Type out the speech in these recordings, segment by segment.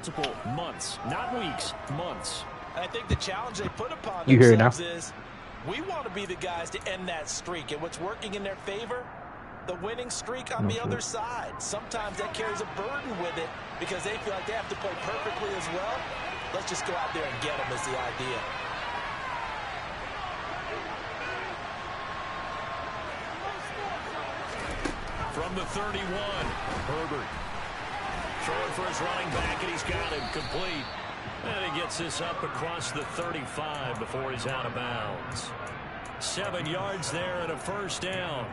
Multiple months, not weeks, months. I think the challenge they put upon You hear it now? themselves is we want to be the guys to end that streak. And what's working in their favor? The winning streak on the other side. Sometimes that carries a burden with it because they feel like they have to play perfectly as well. Let's just go out there and get them is the idea. From the 31, Herbert. Throwing for his running back, and he's got him complete. And he gets this up across the 35 before he's out of bounds. 7 yards there and a first down.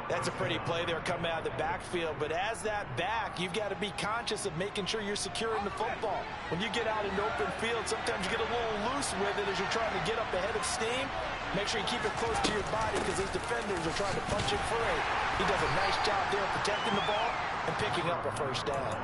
That's a pretty play there coming out of the backfield. But as that back, you've got to be conscious of making sure you're securing the football. When you get out in open field, sometimes you get a little loose with it as you're trying to get up ahead of steam. Make sure you keep it close to your body because those defenders are trying to punch it free. He does a nice job there protecting the ball and picking up a first down.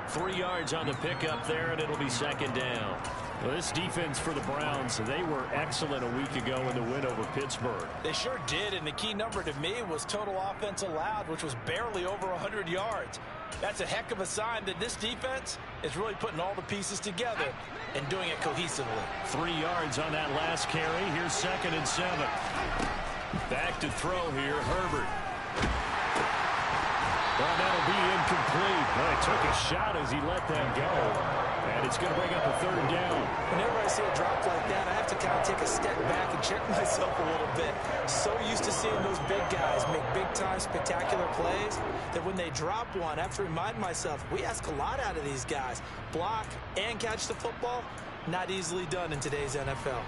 3 yards on the pickup there, and it'll be second down. Well, this defense for the Browns, they were excellent a week ago in the win over Pittsburgh. They sure did, and the key number to me was total offense allowed, which was barely over 100 yards. That's a heck of a sign that this defense is really putting all the pieces together and doing it cohesively. 3 yards on that last carry. Here's 2nd and 7. Back to throw here, Herbert. Well, that'll be incomplete. Well, he took a shot as he let that go. And it's going to bring up a 3rd down. Whenever I see a drop like that, I have to kind of take a step back and check myself a little bit. So used to seeing those big guys make big-time spectacular plays that when they drop one, I have to remind myself, we ask a lot out of these guys. Block and catch the football, not easily done in today's NFL.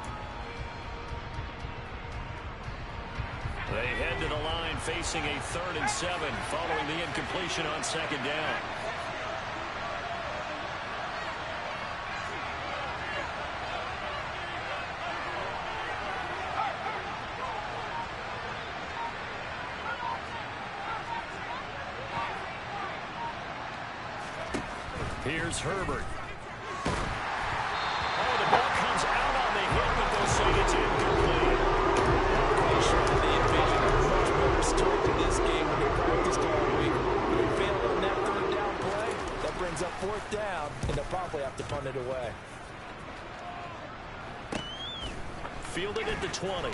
They head to the line facing a 3rd and 7 following the incompletion on 2nd down. Here's Herbert. Oh, the ball comes out on the hit, but they'll say it's incomplete. Quite sure that they envisioned a much better start to this game when they practiced all week. When they failed on that 3rd down play, that brings up 4th down, and they'll probably have to punt it away. Fielded at the 20.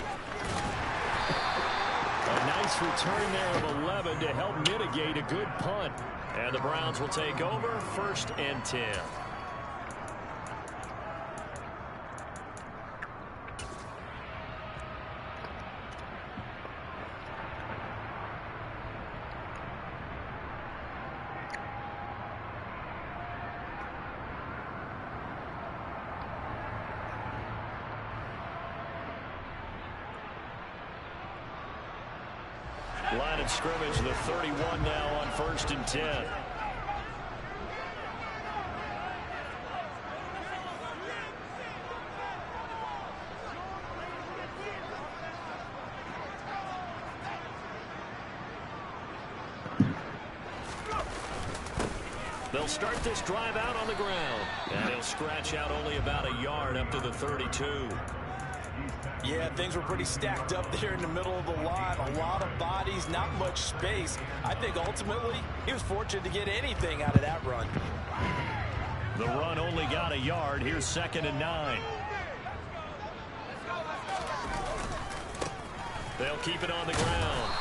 A nice return there of 11 to help mitigate a good punt. And the Browns will take over 1st and 10. Line of scrimmage, the 31 now on 1st and 10. They'll start this drive out on the ground. And he'll scratch out only about a yard up to the 32. Yeah, things were pretty stacked up there in the middle of the line. A lot of bodies, not much space. I think ultimately he was fortunate to get anything out of that run. The run only got a yard. Here's 2nd and 9. They'll keep it on the ground.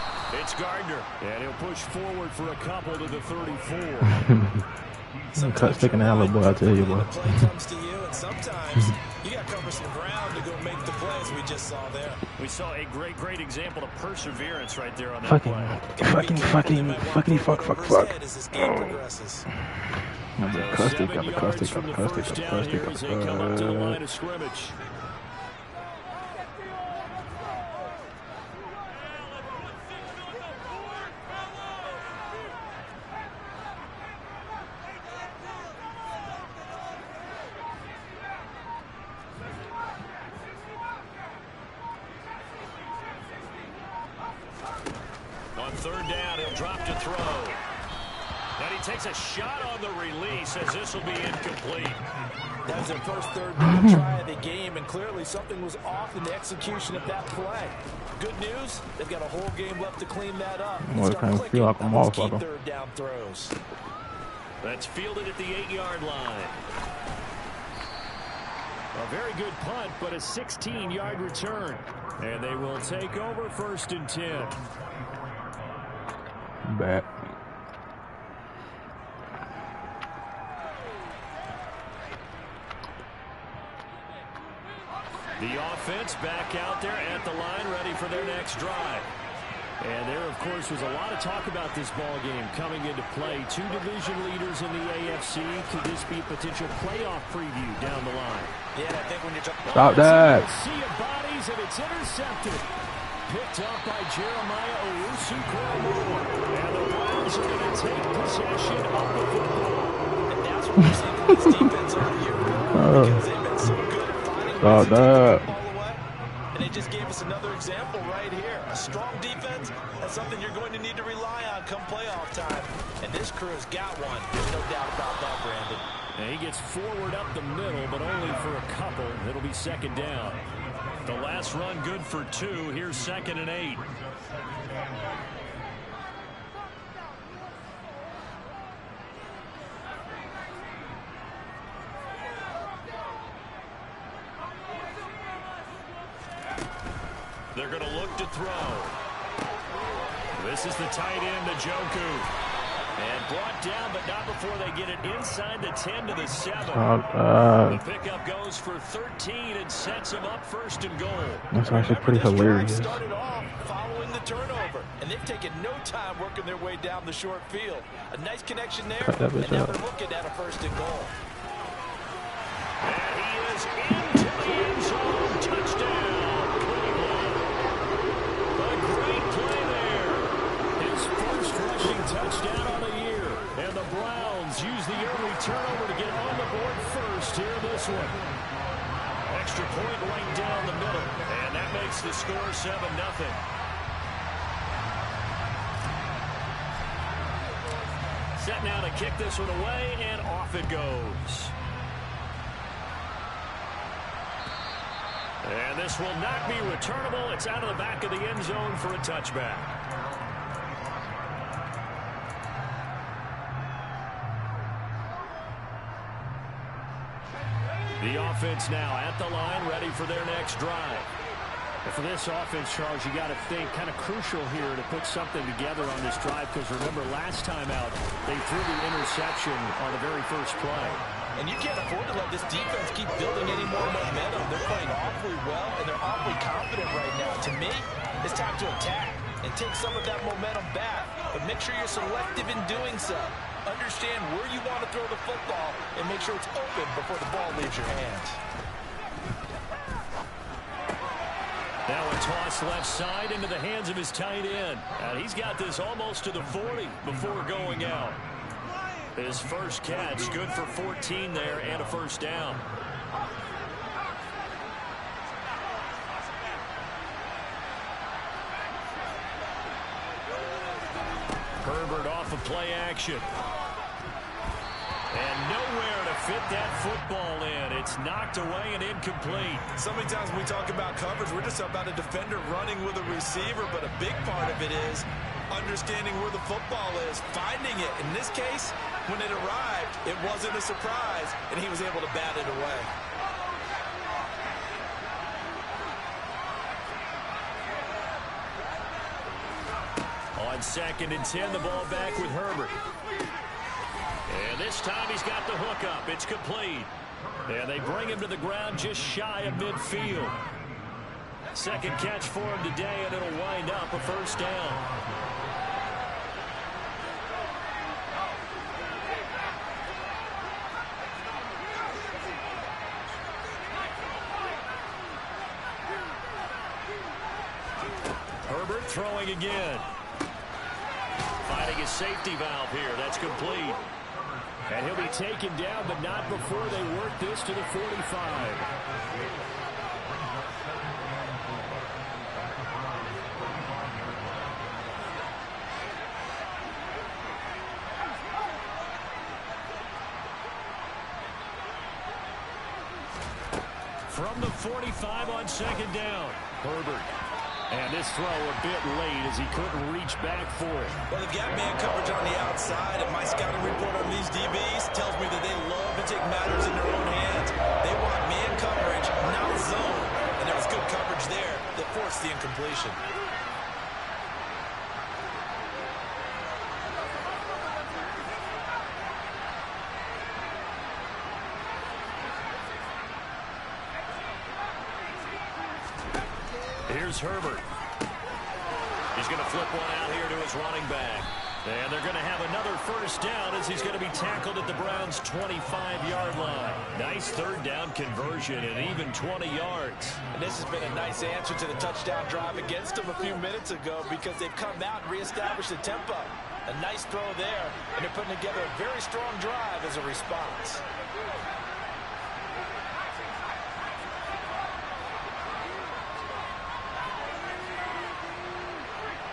It's Gardner, and he'll push forward for a couple to the 34. Cut sticking out, little boy, I tell you, boy. Comes to you, and sometimes you got to cover some ground to go make the plays we just saw there. We saw a great example of perseverance right there on that Fuck. As this game progresses. Cut stick, cut the cut stick, cut the cut stick, cut the cut stick, As they come up to the line of scrimmage. On 3rd down, he'll drop to throw. And he takes a shot on the release as this will be incomplete. That's their first 3rd down try of the game, and clearly something was off in the execution of that play. Good news, they've got a whole game left to clean that up. Feel like a motherfucker. 3rd down throws. That's fielded at the 8-yard line. A very good punt, but a 16-yard return. And they will take over 1st and 10. Back. The offense back out there at the line, ready for their next drive. And there, of course, was a lot of talk about this ball game coming into play. 2 division leaders in the AFC. Could this be a potential playoff preview down the line? Yeah, I think when you're talking Stop that. Sea of bodies, and it's intercepted. Picked up by Jeremiah Owusu-Koramoah. And the Browns are going to take possession of the football. And that's what we're seeing from this defense all year. Because they've been so good at finding ways to take the ball away. And they just gave us another example right here. A strong defense, that's something you're going to need to rely on come playoff time. And this crew has got one. There's no doubt about that, Brandon. And he gets forward up the middle, but only for a couple. It'll be 2nd down. The last run good for 2. Here's 2nd and 8. They're going to look to throw. This is the tight end, Njoku. And brought down, but not before they get it inside the 10 to the 7. The pickup goes for 13 and sets him up 1st and goal. That's actually pretty hilarious. Started off following the turnover, and they've taken no time working their way down the short field. A nice connection there, and now they're looking at a 1st and goal. And he is into the end zone. Touchdown, Cleveland. A great play there. His first rushing touchdown on the year. And the Browns use the early turnover to get on the board first here in this one. Extra point right down the middle. And that makes the score 7-0. Set now to kick this one away, and off it goes. And this will not be returnable. It's out of the back of the end zone for a touchback. The offense now at the line, ready for their next drive. And for this offense, Charles, you got to think kind of crucial here to put something together on this drive, because remember last time out, they threw the interception on the very first play. And you can't afford to let this defense keep building any more momentum. They're playing awfully well, and they're awfully confident right now. To me, it's time to attack and take some of that momentum back. But make sure you're selective in doing so. Understand where you want to throw the football and make sure it's open before the ball leaves your hands. Now a toss left side into the hands of his tight end. And he's got this almost to the 40 before going out. His first catch, good for 14 there and a first down. Herbert off of play action. And nowhere to fit that football in. It's knocked away and incomplete. So many times when we talk about coverage, we're just about a defender running with a receiver, but a big part of it is understanding where the football is, finding it. In this case, when it arrived, it wasn't a surprise, and he was able to bat it away. On 2nd and 10, the ball back with Herbert. And this time he's got the hook up. It's complete. And they bring him to the ground just shy of midfield. Second catch for him today, and it'll wind up a first down. Herbert throwing again. Finding his safety valve here. That's complete. And he'll be taken down, but not before they work this to the 45. From the 45 on 2nd down. Herbert. And this throw a bit late as he couldn't reach back for it. Well, they've got man coverage on the outside, and my scouting report on these DBs tells me that they love to take matters in their own hands. They want man coverage, not zone. And there was good coverage there that forced the incompletion. Here's Herbert. He's going to flip one out here to his running back. And they're going to have another first down as he's going to be tackled at the Browns' 25-yard line. Nice third down conversion and even 20 yards. And this has been a nice answer to the touchdown drive against them a few minutes ago because they've come out and reestablished the tempo. A nice throw there, and they're putting together a very strong drive as a response.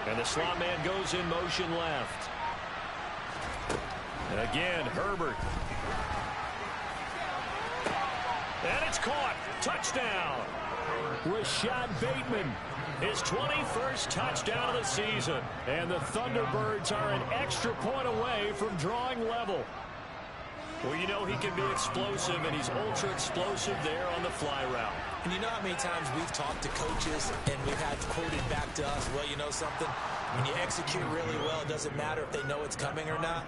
And the slot man goes in motion left. And again, Herbert. And it's caught. Touchdown. Rashad Bateman, his 21st touchdown of the season. And the Thunderbirds are an extra point away from drawing level. Well, you know he can be explosive, and he's ultra explosive there on the fly route. And you know how many times we've talked to coaches and we've had quoted back to us, well, you know something? When you execute really well, it doesn't matter if they know it's coming or not.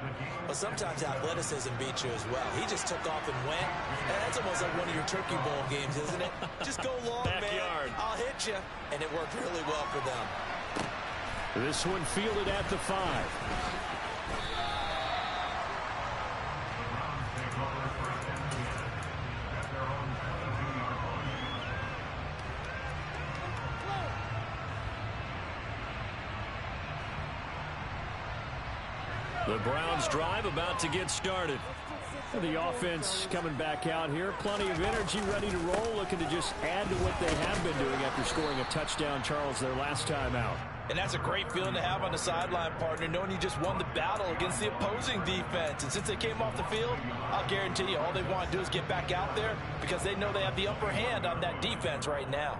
Well, sometimes athleticism beats you as well. He just took off and went. And that's almost like one of your Turkey Bowl games, isn't it? Just go long, Backyard. man. I'll hit you. And it worked really well for them. This one fielded at the 5. The Browns drive about to get started. The offense coming back out here. Plenty of energy, ready to roll, looking to just add to what they have been doing after scoring a touchdown, Charles, their last time out. And that's a great feeling to have on the sideline, partner, knowing you just won the battle against the opposing defense. And since they came off the field, I'll guarantee you all they want to do is get back out there because they know they have the upper hand on that defense right now.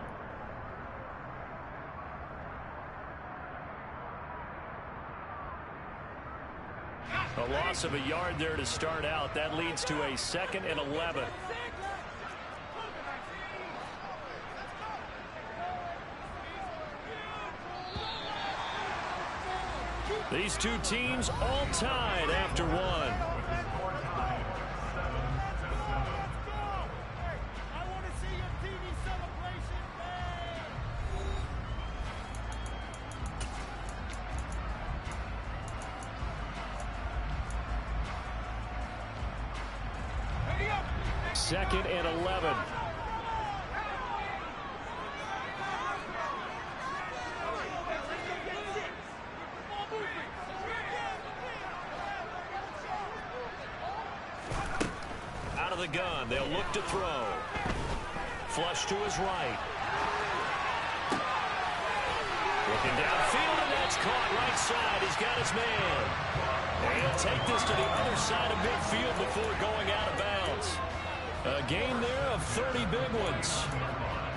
A loss of a yard there to start out. That leads to a 2nd and 11. These two teams all tied after one. Second and 11. Out of the gun, they'll look to throw. Flush to his right. Looking downfield, and that's caught right side. He's got his man. And he'll take this to the other side of midfield before going out of bounds. A gain there of 30 big ones.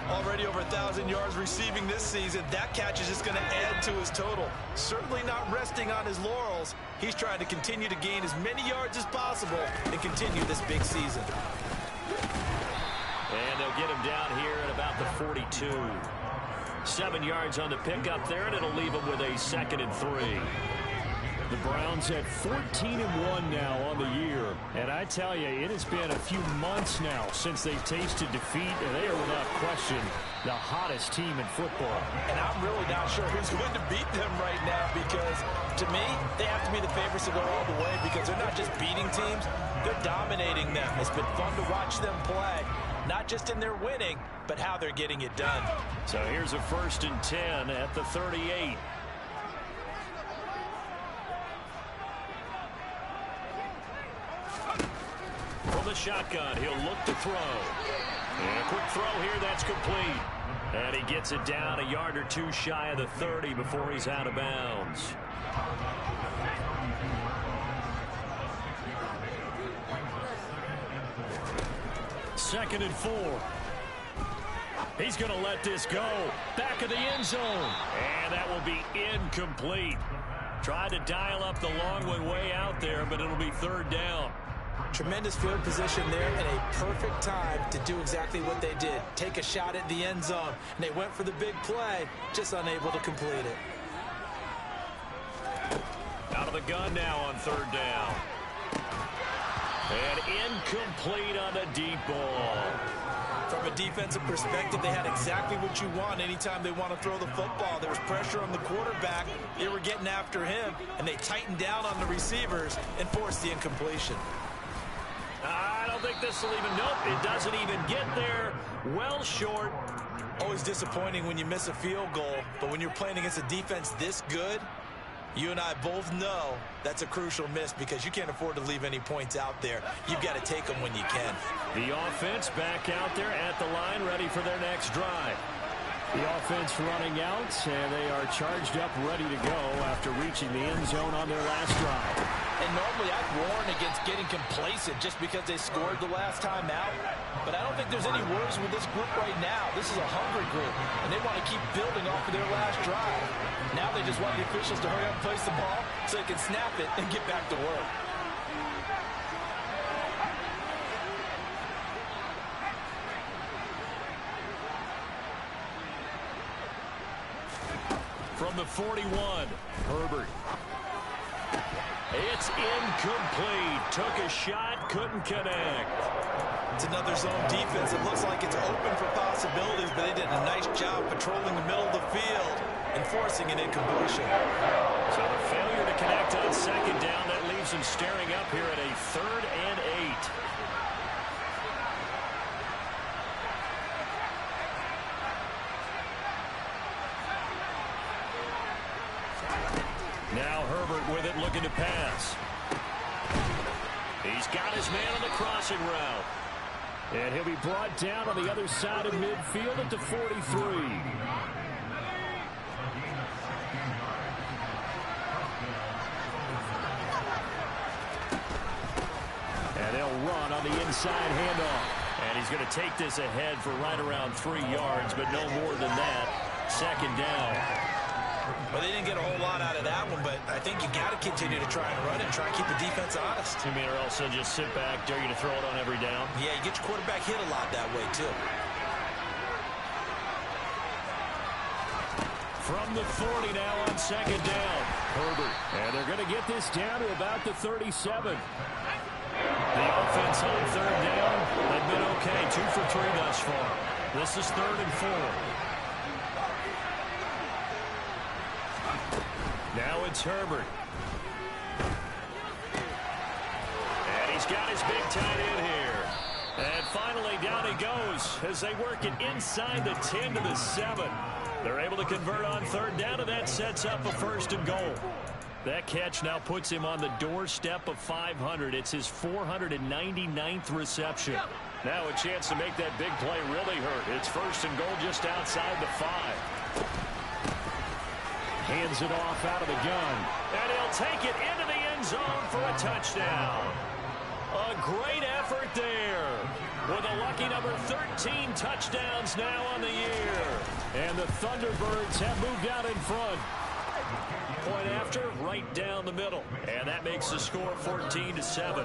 Already over 1,000 yards receiving this season. That catch is just going to add to his total. Certainly not resting on his laurels. He's trying to continue to gain as many yards as possible and continue this big season. And they'll get him down here at about the 42. 7 yards on the pickup there, and it'll leave him with a 2nd and 3. The Browns at 14-1 now on the year. And I tell you, it has been a few months now since they've tasted defeat, and they are without question the hottest team in football. And I'm really not sure who's going to beat them right now, because to me, they have to be the favorites to go all the way, because they're not just beating teams, they're dominating them. It's been fun to watch them play, not just in their winning, but how they're getting it done. So here's a 1st and 10 at the 38. From the shotgun, he'll look to throw. And a quick throw here, that's complete. And he gets it down a yard or two shy of the 30 before he's out of bounds. Second and 4. He's going to let this go. Back of the end zone. And that will be incomplete. Tried to dial up the long one way out there, but it'll be 3rd down. Tremendous field position there and a perfect time to do exactly what they did. Take a shot at the end zone. And they went for the big play, just unable to complete it. Out of the gun now on 3rd down. And incomplete on the deep ball. From a defensive perspective, they had exactly what you want anytime they want to throw the football. There was pressure on the quarterback. They were getting after him, and they tightened down on the receivers and forced the incompletion. I don't think this will even, nope, it doesn't even get there. Well short. Always disappointing when you miss a field goal, but when you're playing against a defense this good, you and I both know that's a crucial miss, because you can't afford to leave any points out there. You've got to take them when you can. The offense back out there at the line, ready for their next drive. The offense running out, and they are charged up, ready to go after reaching the end zone on their last drive. And normally I'd warn against getting complacent just because they scored the last time out. But I don't think there's any worries with this group right now. This is a hungry group, and they want to keep building off of their last drive. Now they just want the officials to hurry up and place the ball so they can snap it and get back to work. From the 41, Herbert. It's incomplete. Took a shot, couldn't connect. It's another zone defense. It looks like it's open for possibilities, but they did a nice job patrolling the middle of the field and forcing an incompletion. So the failure to connect on 2nd down, that leaves him staring up here at a 3rd and 8. Now Herbert with it, looking to pass. He's got his man on the crossing route. And he'll be brought down on the other side of midfield at the 43. And they'll run on the inside handoff. And he's going to take this ahead for right around 3 yards, but no more than that. 2nd down. Well, they didn't get a whole lot out of that one, but I think you got to continue to try and run it and try and keep the defense honest. You mean, or else they'll just sit back, dare you to throw it on every down? Yeah, you get your quarterback hit a lot that way, too. From the 40 now on 2nd down. Herbert. And they're going to get this down to about the 37. The offense on 3rd down, they've been okay. 2 for 3 thus far. This is 3rd and 4. Now it's Herbert. And he's got his big tight end here. And finally down he goes as they work it inside the 10 to the 7. They're able to convert on 3rd down, and that sets up a 1st and goal. That catch now puts him on the doorstep of 500. It's his 499th reception. Now a chance to make that big play really hurt. It's 1st and goal just outside the 5. Hands it off out of the gun. And he'll take it into the end end zone for a touchdown. A great effort there. With a lucky number 13 touchdowns now on the year. And the Thunderbirds have moved out in front. Point after, right down the middle. And that makes the score 14-7.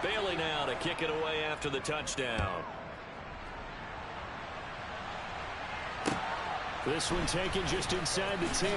Bailey now to kick it away after the touchdown. This one taken just inside the 10.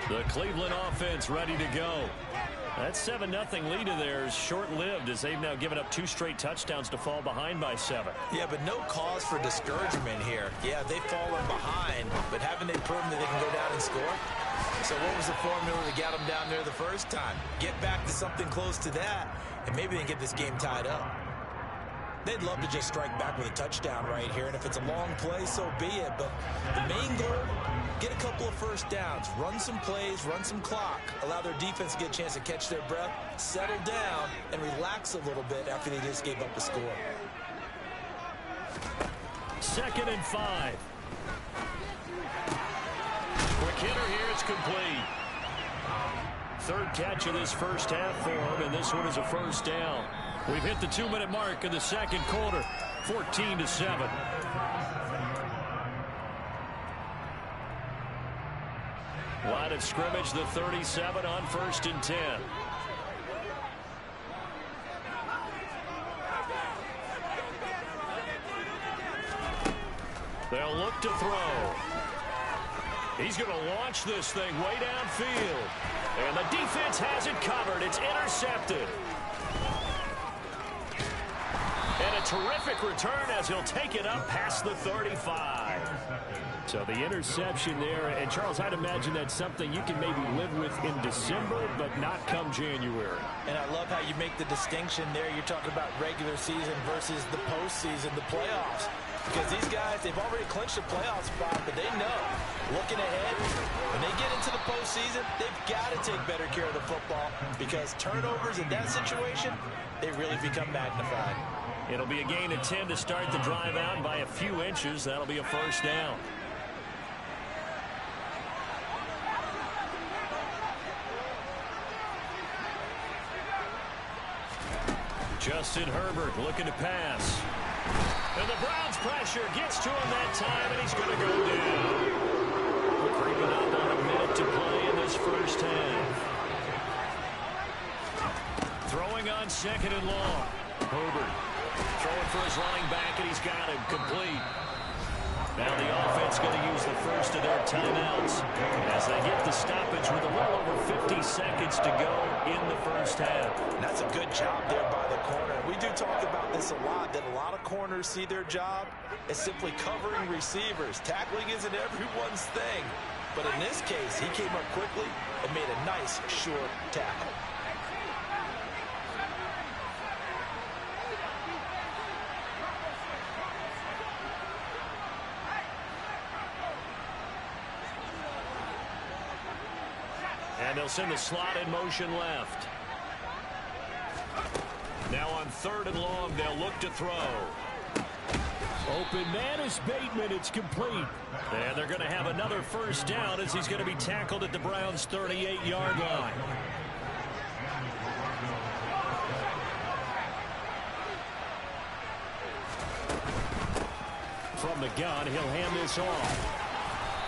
The Cleveland offense ready to go. That 7-0 lead of theirs short-lived as they've now given up 2 straight touchdowns to fall behind by 7. Yeah, but no cause for discouragement here. Yeah, they've fallen behind, but haven't they proven that they can go down and score? So what was the formula that got them down there the first time? Get back to something close to that, and maybe they can get this game tied up. They'd love to just strike back with a touchdown right here, and if it's a long play, so be it. But the main goal, get a couple of first downs, run some plays, run some clock, allow their defense to get a chance to catch their breath, settle down, and relax a little bit after they just gave up a score. 2nd and 5. Quick hitter here, it's complete. 3rd catch of this first half for him, and this one is a first down. We've hit the 2-minute mark in the second quarter, 14-7. Line of scrimmage, the 37 on 1st and 10. They'll look to throw. He's going to launch this thing way downfield. And the defense has it covered. It's intercepted. And a terrific return as he'll take it up past the 35. So the interception there, and Charles, I'd imagine that's something you can maybe live with in December, but not come January. And I love how you make the distinction there. You're talking about regular season versus the postseason, the playoffs. Because these guys, they've already clinched a playoff spot, but they know, looking ahead, when they get into the postseason, they've got to take better care of the football because turnovers in that situation, they really become magnified. It'll be a gain of 10 to start the drive out by a few inches. That'll be a first down. Justin Herbert looking to pass. And the Browns pressure gets to him that time, and he's going to go down. Creeping up on a minute to play in this first half. Throwing on 2nd and long. Herbert throwing for his running back, and he's got him complete. Now the offense going to use the first of their timeouts as they get the stoppage with a little over 50 seconds to go in the first half. And that's a good job there by the corner. We do talk about this a lot, that a lot of corners see their job as simply covering receivers. Tackling isn't everyone's thing. But in this case, he came up quickly and made a nice short tackle. And they'll send the slot in motion left. Now on 3rd and long, they'll look to throw. Open man is Bateman. It's complete. And they're going to have another first down as he's going to be tackled at the Browns' 38-yard line. From the gun, he'll hand this off.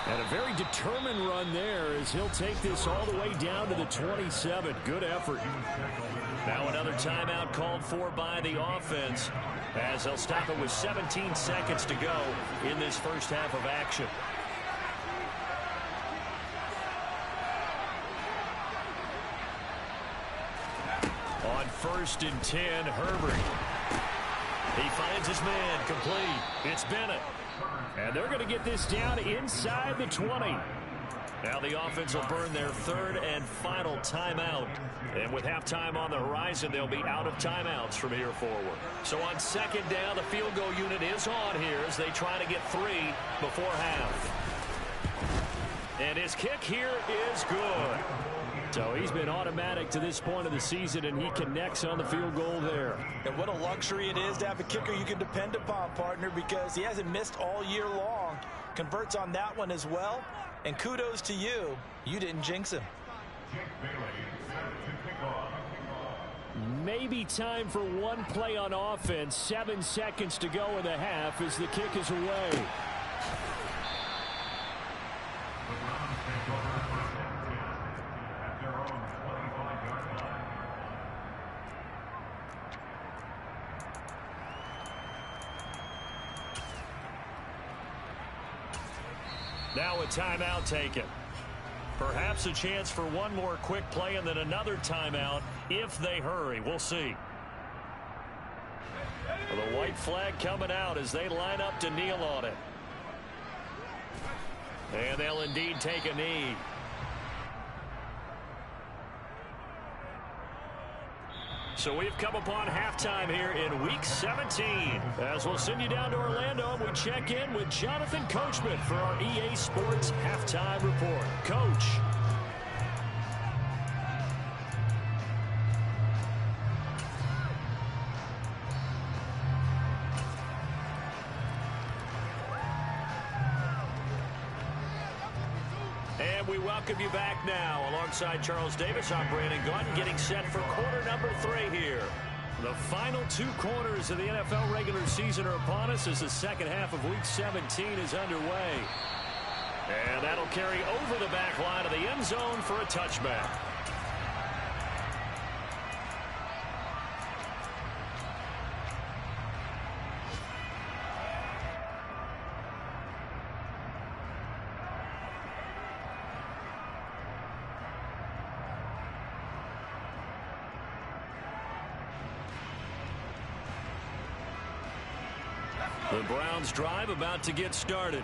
And a very determined run there as he'll take this all the way down to the 27. Good effort. Now another timeout called for by the offense as they'll stop it with 17 seconds to go in this first half of action. On 1st and 10. Herbert. He finds his man, complete. It's Bennett. And they're going to get this down inside the 20. Now the offense will burn their 3rd and final timeout. And with halftime on the horizon, they'll be out of timeouts from here forward. So on 2nd down, the field goal unit is on here as they try to get 3 before half. And his kick here is good. So he's been automatic to this point of the season, and he connects on the field goal there. And what a luxury it is to have a kicker you can depend upon, partner, because he hasn't missed all year long. Converts on that one as well. And kudos to you. You didn't jinx him. Maybe time for one play on offense. 7 seconds to go in the half as the kick is away. Now a timeout taken. Perhaps a chance for one more quick play and then another timeout if they hurry. We'll see. Well, the white flag coming out as they line up to kneel on it. And they'll indeed take a knee. So we've come upon halftime here in Week 17. As we'll send you down to Orlando, and we check in with Jonathan Coachman for our EA Sports Halftime Report. Coach. And we welcome you back now. Alongside Charles Davis, I'm Brandon Gunn, getting set for quarter number 3 here. The final 2 quarters of the NFL regular season are upon us as the second half of Week 17 is underway. And that'll carry over the back line of the end zone for a touchback. The Browns drive about to get started.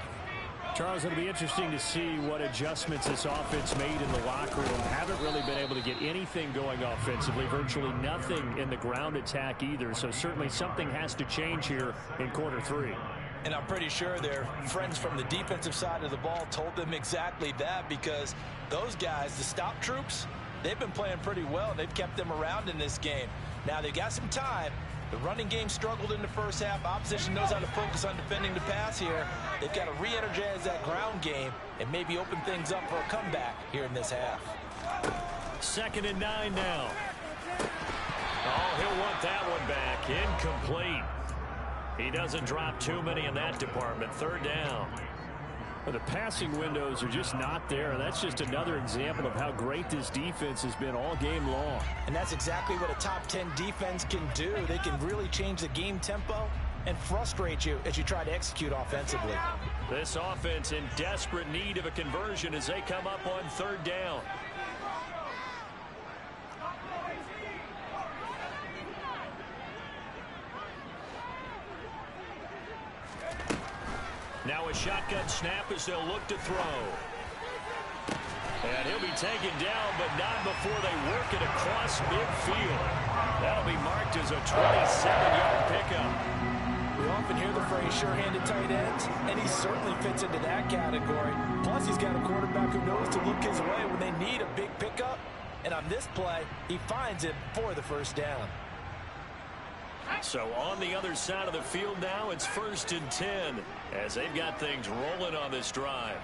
Charles, it'll be interesting to see what adjustments this offense made in the locker room. Haven't really been able to get anything going offensively, virtually nothing in the ground attack either. So certainly something has to change here in quarter 3. And I'm pretty sure their friends from the defensive side of the ball told them exactly that, because those guys, the stop troops, they've been playing pretty well. They've kept them around in this game. Now they've got some time. The running game struggled in the first half. Opposition knows how to focus on defending the pass here. They've got to re-energize that ground game and maybe open things up for a comeback here in this half. 2nd and 9 now. Oh, he'll want that one back. Incomplete. He doesn't drop too many in that department. 3rd down. Well, the passing windows are just not there. And that's just another example of how great this defense has been all game long. And that's exactly what a top 10 defense can do. They can really change the game tempo and frustrate you as you try to execute offensively. This offense in desperate need of a conversion as they come up on 3rd down. Now a shotgun snap as they'll look to throw. And he'll be taken down, but not before they work it across midfield. That'll be marked as a 27-yard pickup. We often hear the phrase sure-handed tight ends, and he certainly fits into that category. Plus, he's got a quarterback who knows to look his way when they need a big pickup. And on this play, he finds it for the 1st down. So on the other side of the field now, it's 1st and 10 as they've got things rolling on this drive.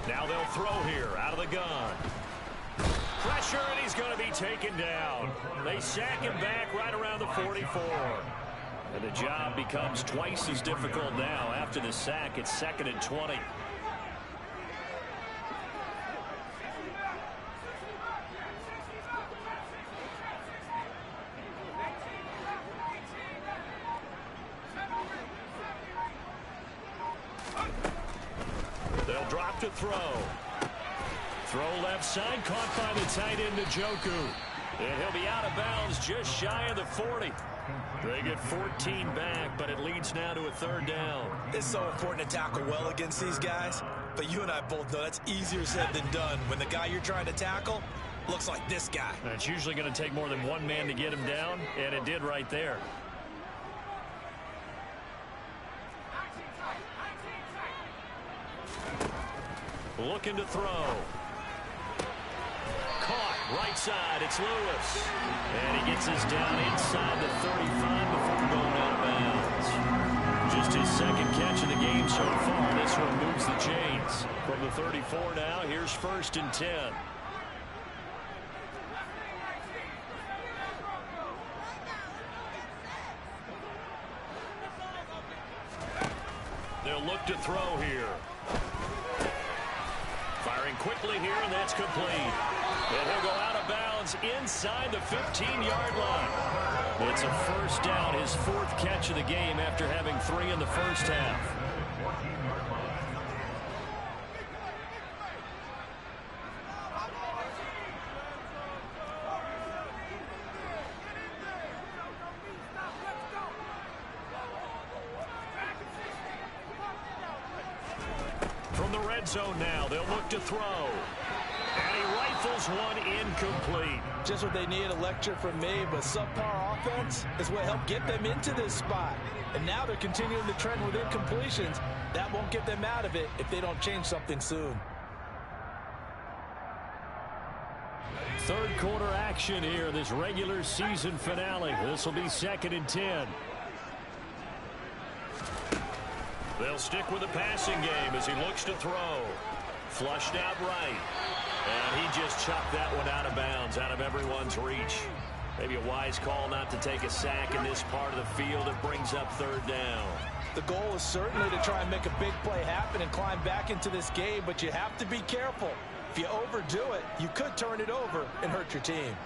Now they'll throw here out of the gun. Pressure, and he's going to be taken down. They sack him back right around the 44. And the job becomes twice as difficult now after the sack. It's 2nd and 20. drop to throw. Throw left side, caught by the tight end, Njoku. And he'll be out of bounds just shy of the 40. They get 14 back, but it leads now to a 3rd down. It's so important to tackle well against these guys, but you and I both know that's easier said than done when the guy you're trying to tackle looks like this guy. And it's usually going to take more than one man to get him down, and it did right there. Looking to throw. Caught right side. It's Lewis. And he gets us down inside the 35 before going out of bounds. Just his 2nd catch of the game so far. This one moves the chains. From the 34 now, here's 1st and 10. They'll look to throw here. Firing quickly here, and that's complete. And he'll go out of bounds inside the 15-yard line. It's a 1st down, his 4th catch of the game after having 3 in the first half. From the red zone now, they'll look to throw. And he rifles one incomplete. Just what they need, a lecture from me, but subpar offense is what helped get them into this spot. And now they're continuing the trend with incompletions. That won't get them out of it if they don't change something soon. 3rd quarter action here, this regular season finale. This will be 2nd and 10. They'll stick with the passing game as he looks to throw. Flushed out right. And he just chucked that one out of bounds, out of everyone's reach. Maybe a wise call not to take a sack in this part of the field. It brings up 3rd down. The goal is certainly to try and make a big play happen and climb back into this game, but you have to be careful. If you overdo it, you could turn it over and hurt your team.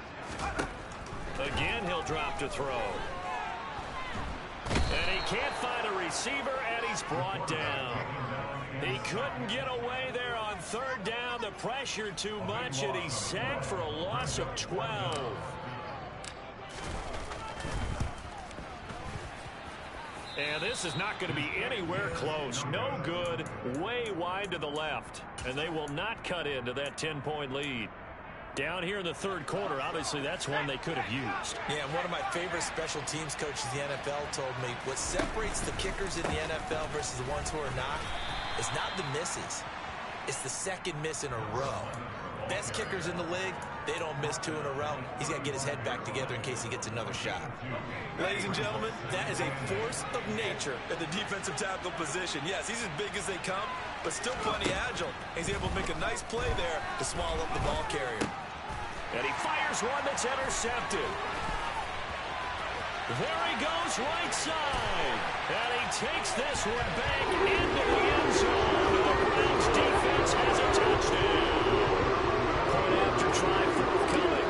Again, he'll drop to throw. And he can't find a receiver, and he's brought down. He couldn't get away there on 3rd down. The pressure too much, and he's sacked for a loss of 12. And this is not going to be anywhere close. No good, way wide to the left. And they will not cut into that 10-point lead. Down here in the 3rd quarter, obviously that's one they could have used. Yeah, and one of my favorite special teams coaches in the NFL told me what separates the kickers in the NFL versus the ones who are not is not the misses. It's the 2nd miss in a row. Best kickers in the league, they don't miss 2 in a row. He's got to get his head back together in case he gets another shot. Ladies and gentlemen, that is a force of nature at the defensive tackle position. Yes, he's as big as they come, but still plenty agile. He's able to make a nice play there to swallow up the ball carrier. And he fires one that's intercepted. There he goes right side. And he takes this one back into the end zone. The Browns defense has a touchdown. Point after try forthcoming.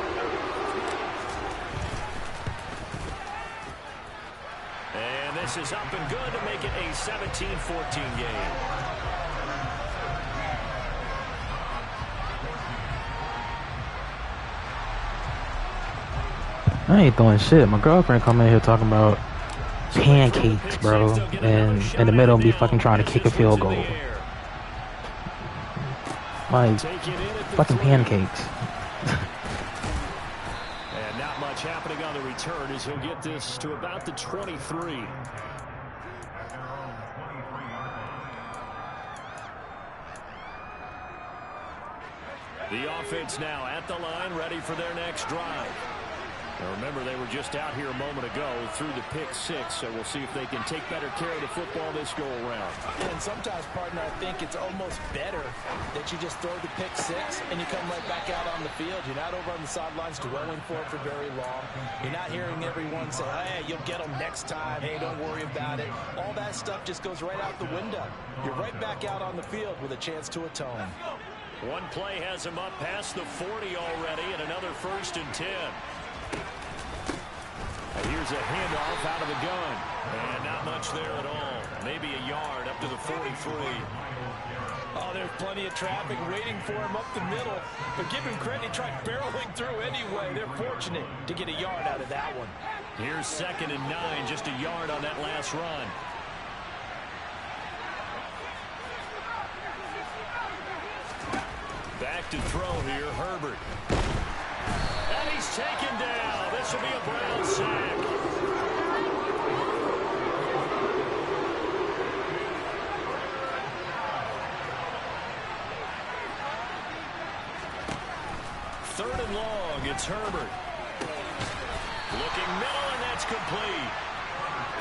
And this is up and good to make it a 17-14 game. I ain't throwing shit. My girlfriend come in here talking about pancakes, bro, and in the middle be fucking trying to kick a field goal. Like, fucking pancakes. And not much happening on the return as he'll get this to about the 23. The offense now at the line, ready for their next drive. Now remember, they were just out here a moment ago through the pick 6, so we'll see if they can take better care of the football this go-around. And sometimes, partner, I think it's almost better that you just throw the pick 6 and you come right back out on the field. You're not over on the sidelines dwelling for it for very long. You're not hearing everyone say, hey, you'll get them next time. Hey, don't worry about it. All that stuff just goes right out the window. You're right back out on the field with a chance to atone. One play has him up past the 40 already, and another 1st and 10. Here's a handoff out of the gun. And not much there at all. Maybe a yard up to the 43. Oh, there's plenty of traffic waiting for him up the middle. But give him credit, he tried barreling through anyway. They're fortunate to get a yard out of that one. Here's 2nd and 9, just a yard on that last run. Back to throw here, Herbert. And he's taken down. This will be a Brown sack. Third and long, it's Herbert. Looking middle, and that's complete.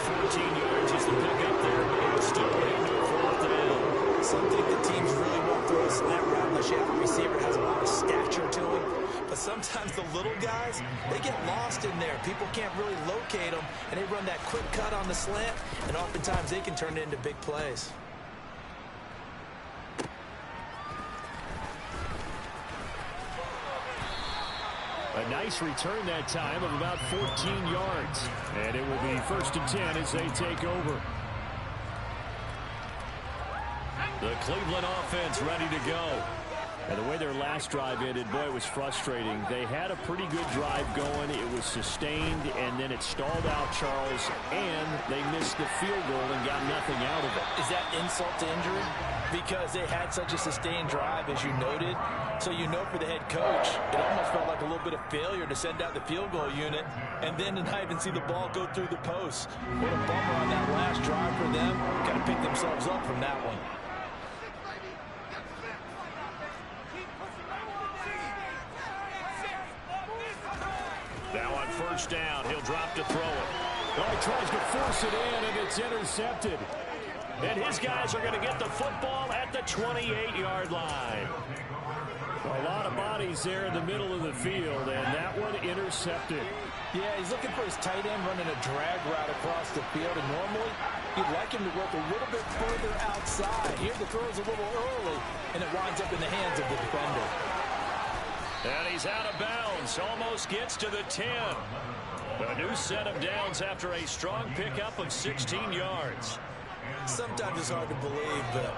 14 yards is the pickup there, but it's still leading to a 4th down. Some think the teams really won't throw a snap route unless you have a receiver that has a lot of stature to him. But sometimes the little guys, they get lost in there. People can't really locate them, and they run that quick cut on the slant, and oftentimes they can turn it into big plays. A nice return that time of about 14 yards. And it will be 1st and 10 as they take over. The Cleveland offense ready to go. And the way their last drive ended, boy, it was frustrating. They had a pretty good drive going. It was sustained, and then it stalled out, Charles, and they missed the field goal and got nothing out of it. Is that insult to injury? Because they had such a sustained drive, as you noted. So you know for the head coach, it almost felt like a little bit of failure to send out the field goal unit and then to not even see the ball go through the post. What a bummer on that last drive for them. Got to pick themselves up from that one. Now on 1st down, he'll drop to throw it. Well, he tries to force it in, and it's intercepted. And his guys are going to get the football at the 28-yard line. A lot of bodies there in the middle of the field, and that one intercepted. Yeah, he's looking for his tight end running a drag route across the field, and normally you'd like him to work a little bit further outside. Here the throw is a little early, and it winds up in the hands of the defender. And he's out of bounds, almost gets to the 10. A new set of downs after a strong pickup of 16 yards. Sometimes it's hard to believe, but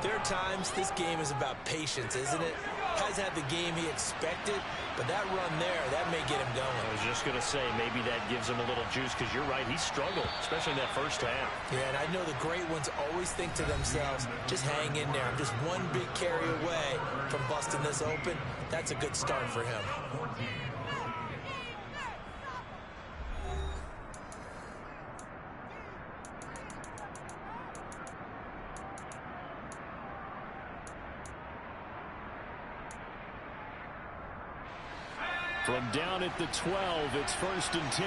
there are times this game is about patience, isn't it? Has had the game he expected, but that run there, that may get him going. I was just going to say, maybe that gives him a little juice, because you're right, he struggled, especially in that first half. Yeah, and I know the great ones always think to themselves, just hang in there. I'm just one big carry away from busting this open. That's a good start for him. From down at the 12, it's 1st and 10.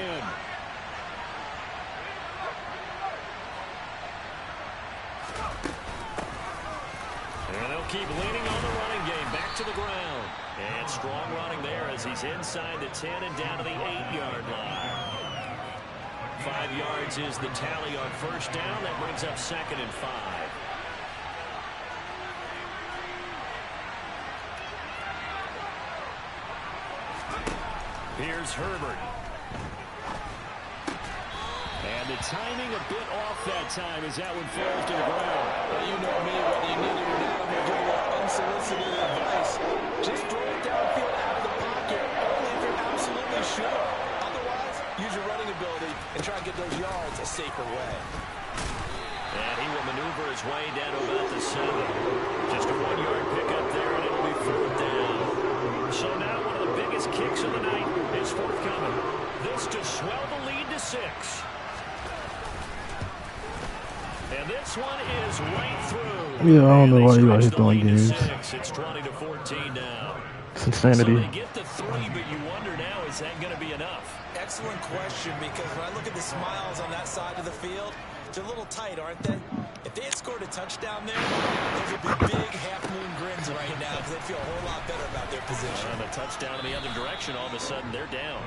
And they'll keep leaning on the running game. Back to the ground. And strong running there as he's inside the 10 and down to the 8-yard line. 5 yards is the tally on 1st down. That brings up 2nd and 5. Here's Herbert. And the timing a bit off that time as that one falls to the ground. Well, you know me, whether you need it or not, I'm going to give you unsolicited advice. Just throw it downfield out of the pocket, only if you're absolutely sure. Otherwise, use your running ability and try to get those yards a safer way. And he will maneuver his way down to about the 7. Just a 1-yard pickup there, and it'll be 4th down. So now one of the biggest kicks of the night is forthcoming. This to swell the lead to 6. And this one is right through. Yeah, I don't know why you guys doing games. It's 20-14 now. It's insanity. So they get the 3, but you wonder now, is that going to be enough? Excellent question, because when I look at the smiles on that side of the field, they're a little tight, aren't they? If they had scored a touchdown there, those would be big half-moon grins right now because they'd feel a whole lot better about their position. And a touchdown in the other direction, all of a sudden they're down.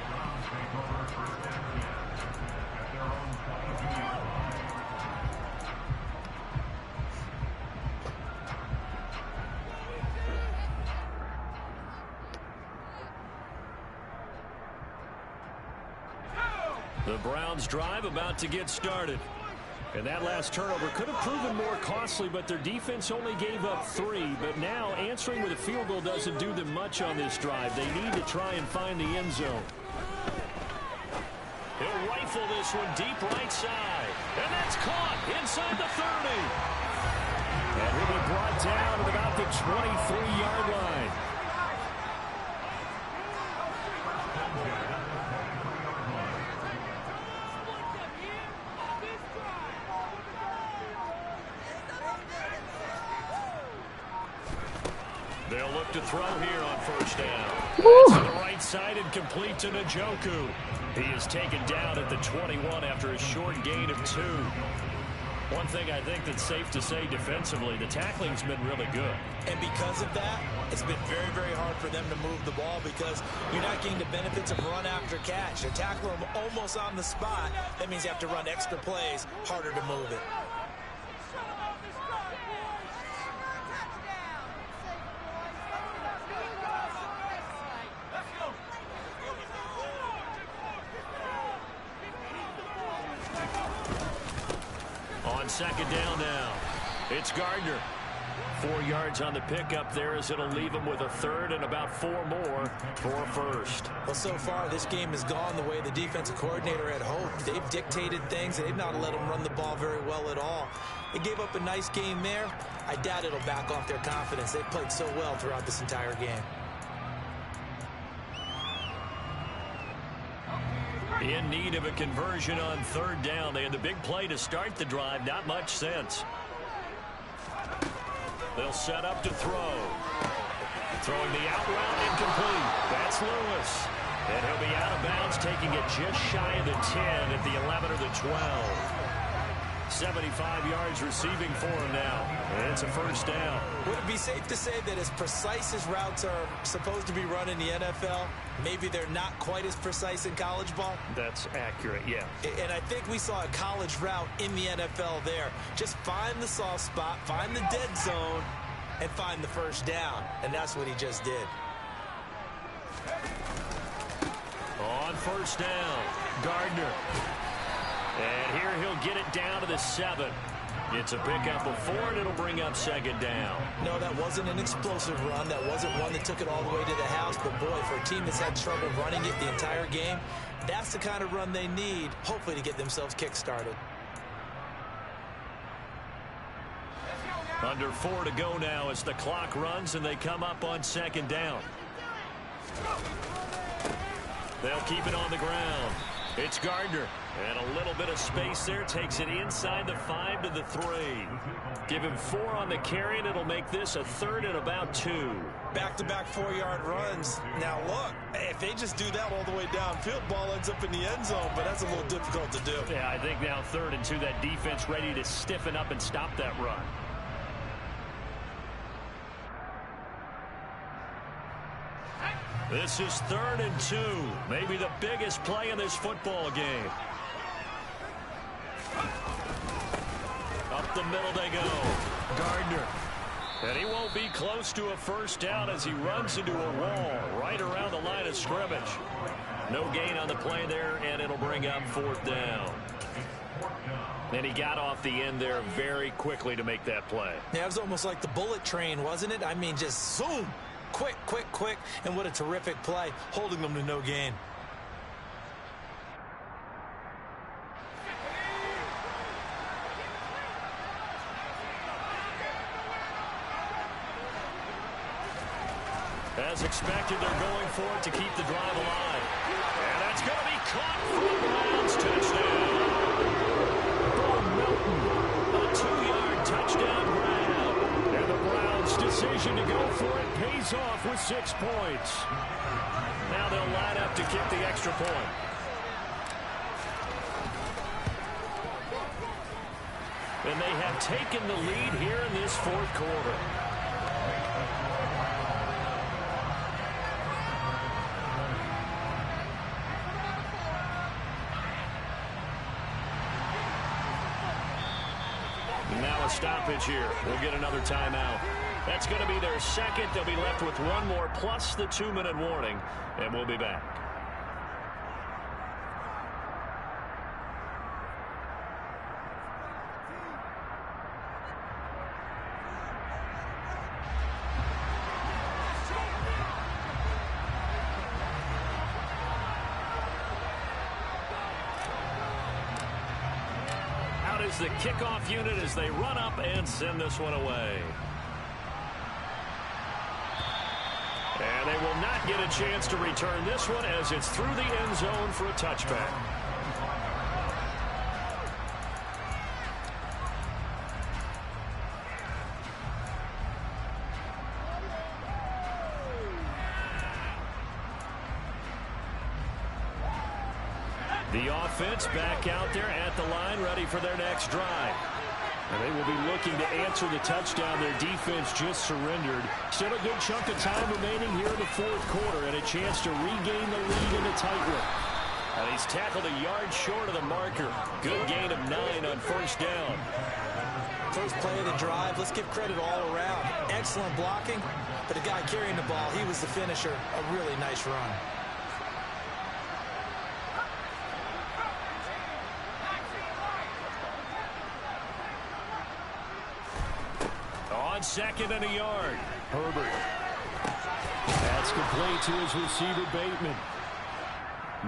The Browns drive about to get started. And that last turnover could have proven more costly, but their defense only gave up 3. But now answering with a field goal doesn't do them much on this drive. They need to try and find the end zone. He'll rifle this one deep right side. And that's caught inside the 30. And he'll be brought down at about the 23-yard line. They'll look to throw here on first down. That's to the right side and complete to Njoku. He is taken down at the 21 after a short gain of 2. One thing I think that's safe to say defensively, the tackling's been really good. And because of that, it's been very, very hard for them to move the ball because you're not getting the benefits of run after catch. They're tackling them almost on the spot. That means you have to run extra plays, harder to move it. Second down now. It's Gardner. 4 yards on the pickup there as it'll leave him with a third and about 4 more for a first. Well, so far this game has gone the way the defensive coordinator had hoped. They've dictated things. They've not let them run the ball very well at all. They gave up a nice game there. I doubt it'll back off their confidence. They've played so well throughout this entire game. In need of a conversion on third down. They had the big play to start the drive. Not much sense. They'll set up to throw. Throwing the out route incomplete. That's Lewis. And he'll be out of bounds, taking it just shy of the 10 at the 11 or the 12. 75 yards receiving for him now. And it's a first down. Would it be safe to say that as precise as routes are supposed to be run in the NFL, maybe they're not quite as precise in college ball? That's accurate, yeah. And I think we saw a college route in the NFL there. Just find the soft spot, find the dead zone, and find the first down. And that's what he just did. On first down, Gardner. And here he'll get it down to the 7. It's a pickup of 4, and it'll bring up second down. No, that wasn't an explosive run. That wasn't one that took it all the way to the house. But, boy, for a team that's had trouble running it the entire game, that's the kind of run they need, hopefully, to get themselves kick-started. Under 4 to go now as the clock runs, and they come up on second down. They'll keep it on the ground. It's Gardner. And a little bit of space there. Takes it inside the 5 to the 3. Give him 4 on the carry, and it'll make this a third and about 2. Back-to-back 4-yard runs. Now, look, if they just do that all the way downfield, ball ends up in the end zone, but that's a little difficult to do. Yeah, I think now 3rd and 2, that defense ready to stiffen up and stop that run. This is 3rd and 2. Maybe the biggest play in this football game. Up the middle they go. Gardner. And he won't be close to a first down as he runs into a wall right around the line of scrimmage. No gain on the play there, and it'll bring up 4th down. And he got off the end there very quickly to make that play. Yeah, it was almost like the bullet train, wasn't it? I mean, just zoom. Quick, quick, quick. And what a terrific play, holding them to no gain. As expected, they're going for it to keep the drive alive. And that's going to be caught for the Browns. Touchdown. Bo Melton, a 2-yard touchdown grab. And the Browns' decision to go for it pays off with 6 points. Now they'll line up to kick the extra point. And they have taken the lead here in this 4th quarter. Now a stoppage here. We'll get another timeout. That's going to be their second. They'll be left with 1 more plus the 2-minute warning, and we'll be back. here's the kickoff unit as they run up and send this one away. And they will not get a chance to return this one as it's through the end zone for a touchback. The offense back out there at the line, ready for their next drive. And they will be looking to answer the touchdown their defense just surrendered. Still a good chunk of time remaining here in the fourth quarter and a chance to regain the lead in a tight one. And he's tackled a yard short of the marker. Good gain of 9 on first down. First play of the drive, let's give credit all around. Excellent blocking, but the guy carrying the ball, he was the finisher. A really nice run. On second and a yard, Herbert. That's complete to his receiver, Bateman.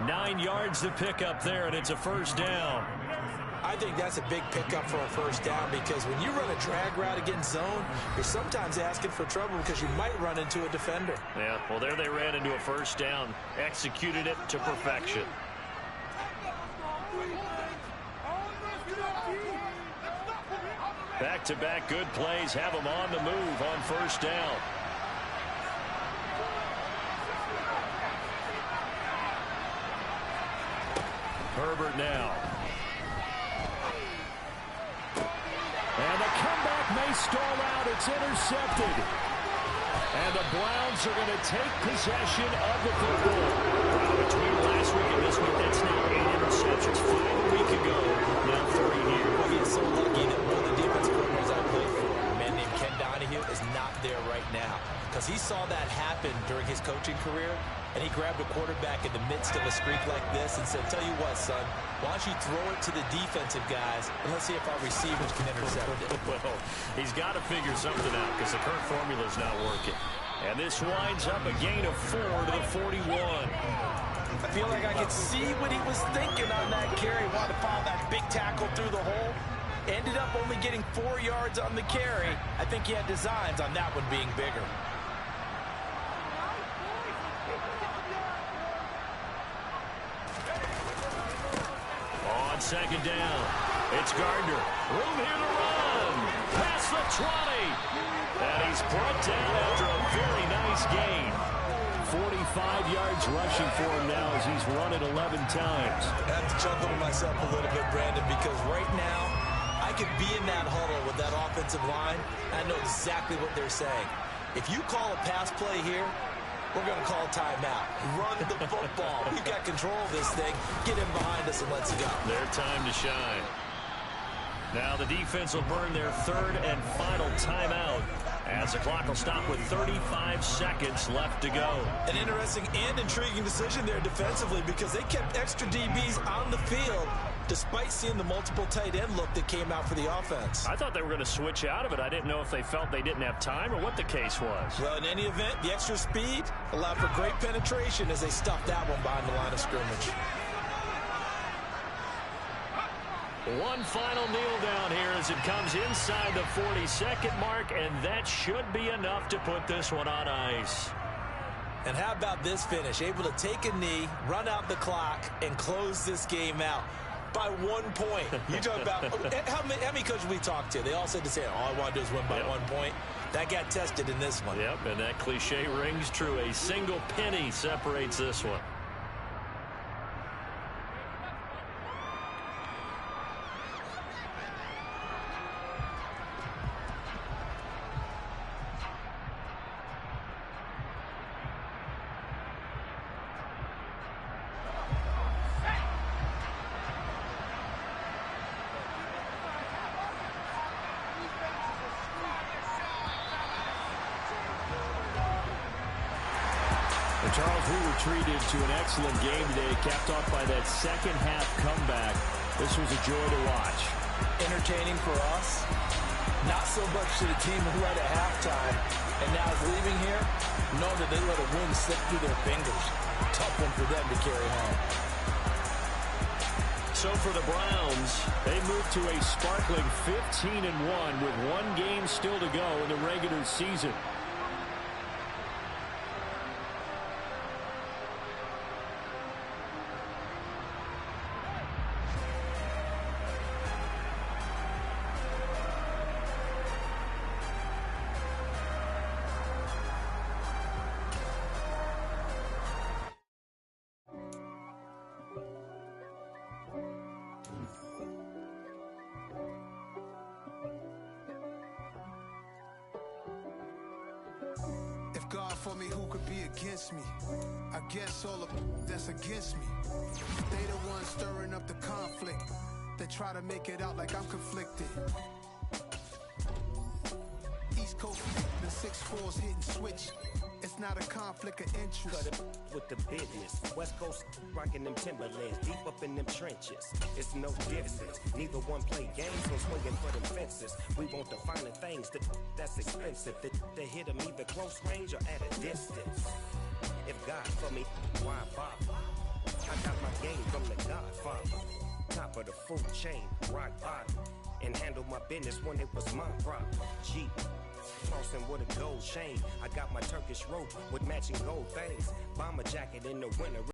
9 yards to pick up there, and it's a first down. I think that's a big pickup for a first down because when you run a drag route against zone, you're sometimes asking for trouble because you might run into a defender. Yeah, well, there they ran into a first down, executed it to perfection. Back-to-back good plays have them on the move on first down. Herbert now. And the comeback may stall out. It's intercepted. And the Browns are going to take possession of the football. Between last week and this week, that's now 8 interceptions. 5 a week ago, now 3 here. Well, he is so lucky that one of the defense coordinators I played for, a man named Ken Donahue, is not there right now. Because he saw that happen during his coaching career, and he grabbed a quarterback in the midst of a streak like this and said, tell you what, son, why don't you throw it to the defensive guys, and let's see if our receivers can intercept it. Well, he's got to figure something out because the current formula is not working. And this winds up a gain of 4 to the 41. I feel like I could see what he was thinking on that carry. Wanted to follow that big tackle through the hole. Ended up only getting 4 yards on the carry. I think he had designs on that one being bigger. On second down, it's Gardner. Room here to run. Past the 20. And he's brought down after a very nice gain. 45 yards rushing for him now as he's run it 11 times. I have to chuckle to myself a little bit, Brandon, because right now I could be in that huddle with that offensive line. I know exactly what they're saying. If you call a pass play here, we're going to call timeout. Run the football. We've got control of this thing. Get him behind us and let's go. Their time to shine. Now the defense will burn their third and final timeout as the clock will stop with 35 seconds left to go. An interesting and intriguing decision there defensively because they kept extra DBs on the field despite seeing the multiple tight end look that came out for the offense. I thought they were going to switch out of it. I didn't know if they felt they didn't have time or what the case was. Well, in any event, the extra speed allowed for great penetration as they stuffed that one behind the line of scrimmage. One final kneel down here as it comes inside the 40-second mark, and that should be enough to put this one on ice. And how about this finish? Able to take a knee, run out the clock, and close this game out by 1 point. You talk about how many coaches we talked to? They all said the same. All I want to do is win by 1 point. That got tested in this one. Yep, and that cliche rings true. A single penny separates this one. Charles, we were treated to an excellent game today, capped off by that second half comeback. This was a joy to watch. Entertaining for us, not so much to the team who led at halftime, and now is leaving here, knowing that they let a win slip through their fingers. Tough one for them to carry home. So for the Browns, they move to a sparkling 15-1 with one game still to go in the regular season. God for me, who could be against me? I guess all of that's against me. They the ones stirring up the conflict. They try to make it out like I'm conflicted. East Coast, the 6'4's hitting switch. It's not a conflict of interest. Cut it with the business. West Coast rocking them Timberlands, deep up in them trenches. It's no difference. Neither one play games, no swinging for them fences. We want the finer things that's expensive. To hit them either close range or at a distance. If God for me, why bother? I got my game from the Godfather. Top of the food chain, rock bottom. And handle my business when it was my problem. Jeep. Crossing with a gold chain. I got my Turkish rope with matching gold things. Bomber jacket in the winter.